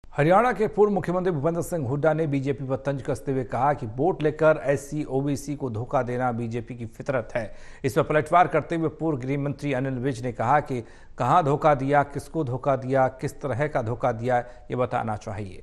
हरियाणा के पूर्व मुख्यमंत्री भूपेंद्र सिंह हुड्डा ने बीजेपी पर तंज कसते हुए कहा कि वोट लेकर एससी ओबीसी को धोखा देना बीजेपी की फितरत है। इस पर पलटवार करते हुए पूर्व गृह मंत्री अनिल विज ने कहा कि कहां धोखा दिया, किसको धोखा दिया, किस तरह का धोखा दिया, ये बताना चाहिए।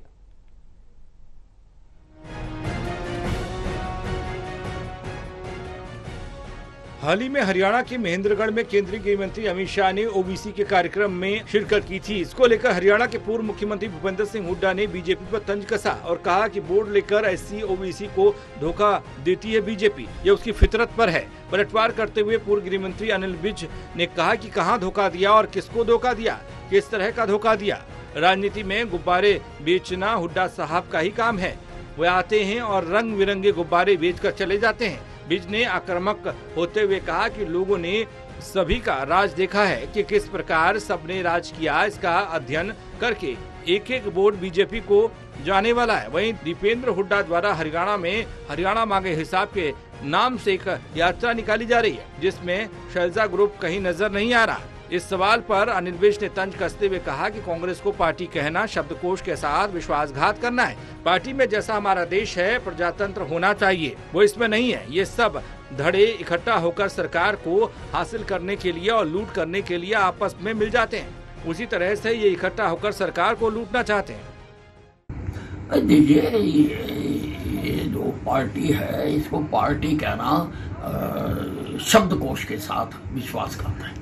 हाल ही में हरियाणा के महेंद्रगढ़ में केंद्रीय गृह मंत्री अमित शाह ने ओबीसी के कार्यक्रम में शिरकत की थी। इसको लेकर हरियाणा के पूर्व मुख्यमंत्री भूपेंद्र सिंह हुड्डा ने बीजेपी पर तंज कसा और कहा कि वोट लेकर एससी ओबीसी को धोखा देती है बीजेपी, ये उसकी फितरत पर है। पलटवार करते हुए पूर्व गृह मंत्री अनिल विज ने कहा कि कहां धोखा दिया और किसको धोखा दिया, किस तरह का धोखा दिया। राजनीति में गुब्बारे बेचना हुड्डा साहब का ही काम है। वे आते हैं और रंग बिरंगे गुब्बारे बेचकर चले जाते हैं। विज ने आक्रामक होते हुए कहा कि लोगों ने सभी का राज देखा है कि किस प्रकार सबने राज किया, इसका अध्ययन करके एक एक वोट बीजेपी को जाने वाला है। वहीं दीपेंद्र हुड्डा द्वारा हरियाणा में हरियाणा मांगे हिसाब के नाम से एक यात्रा निकाली जा रही है, जिसमें शैलजा ग्रुप कहीं नजर नहीं आ रहा। इस सवाल पर अनिल विज ने तंज कसते हुए कहा कि कांग्रेस को पार्टी कहना शब्दकोश के साथ विश्वासघात करना है। पार्टी में जैसा हमारा देश है प्रजातंत्र होना चाहिए, वो इसमें नहीं है। ये सब धड़े इकट्ठा होकर सरकार को हासिल करने के लिए और लूट करने के लिए आपस में मिल जाते हैं। उसी तरह से ये इकट्ठा होकर सरकार को लूटना चाहते हैं। देखिए, ये जो पार्टी है इसको पार्टी कहना शब्दकोश के साथ विश्वासघात है।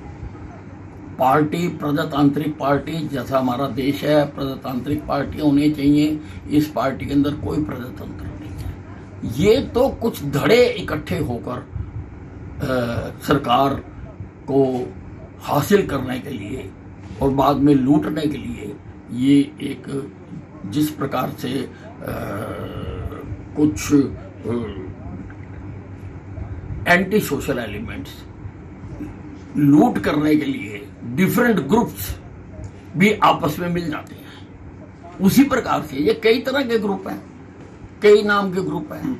पार्टी प्रजातांत्रिक पार्टी जैसा हमारा देश है, प्रजातांत्रिक पार्टी होनी चाहिए। इस पार्टी के अंदर कोई प्रजातंत्र नहीं है। ये तो कुछ धड़े इकट्ठे होकर सरकार को हासिल करने के लिए और बाद में लूटने के लिए ये एक जिस प्रकार से कुछ एंटी सोशल एलिमेंट्स लूट करने के लिए डिफरेंट ग्रुप्स भी आपस में मिल जाते हैं, उसी प्रकार से ये कई तरह के ग्रुप हैं, कई नाम के ग्रुप हैं,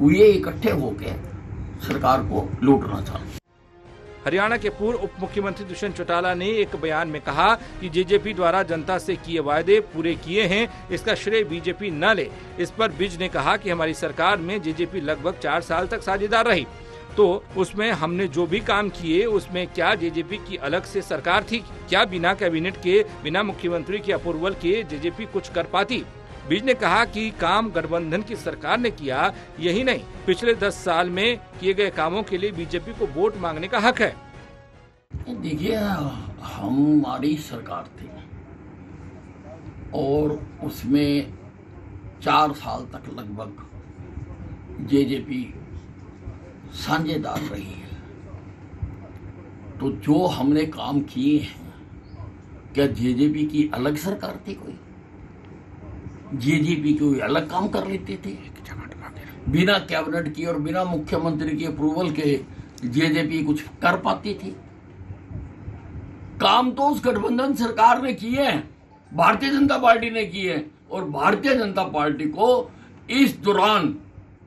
ये इकट्ठे होकर सरकार को लूटना चाहते हैं। हरियाणा के पूर्व उप मुख्यमंत्री दुष्यंत चौटाला ने एक बयान में कहा कि जेजेपी द्वारा जनता से किए वायदे पूरे किए हैं, इसका श्रेय बीजेपी न ले। इस पर विज ने कहा कि हमारी सरकार में जेजेपी लगभग 4 साल तक साझेदार रही, तो उसमें हमने जो भी काम किए उसमें क्या जेजेपी की अलग से सरकार थी? क्या बिना कैबिनेट के, बिना मुख्यमंत्री के अप्रूवल के जेजेपी कुछ कर पाती? विज ने कहा कि काम गठबंधन की सरकार ने किया, यही नहीं पिछले 10 साल में किए गए कामों के लिए बीजेपी को वोट मांगने का हक है। देखिए, हमारी सरकार थी और उसमें 4 साल तक लगभग जेजेपी साझेदार रही है। तो जो हमने काम किए हैं, क्या जेजेपी की अलग सरकार थी? कोई जेजेपी कोई अलग काम कर लेते थे? बिना कैबिनेट की और बिना मुख्यमंत्री के अप्रूवल के जेजेपी कुछ कर पाती थी? काम तो उस गठबंधन सरकार ने किए हैं, भारतीय जनता पार्टी ने किए हैं। और भारतीय जनता पार्टी को इस दौरान,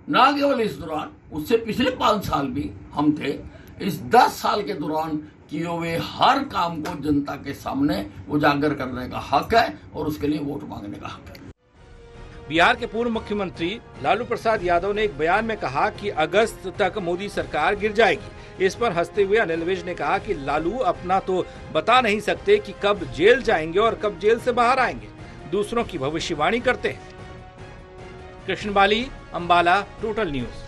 ना केवल इस दौरान, उससे पिछले 5 साल भी हम थे, इस 10 साल के दौरान किए हुए हर काम को जनता के सामने उजागर करने का हक है और उसके लिए वोट मांगने का हक है। बिहार के पूर्व मुख्यमंत्री लालू प्रसाद यादव ने एक बयान में कहा कि अगस्त तक मोदी सरकार गिर जाएगी। इस पर हंसते हुए अनिल विज ने कहा कि लालू अपना तो बता नहीं सकते कि कब जेल जाएंगे और कब जेल से बाहर आएंगे, दूसरों की भविष्यवाणी करते हैं। कृष्ण बाली, अंबाला, टोटल न्यूज।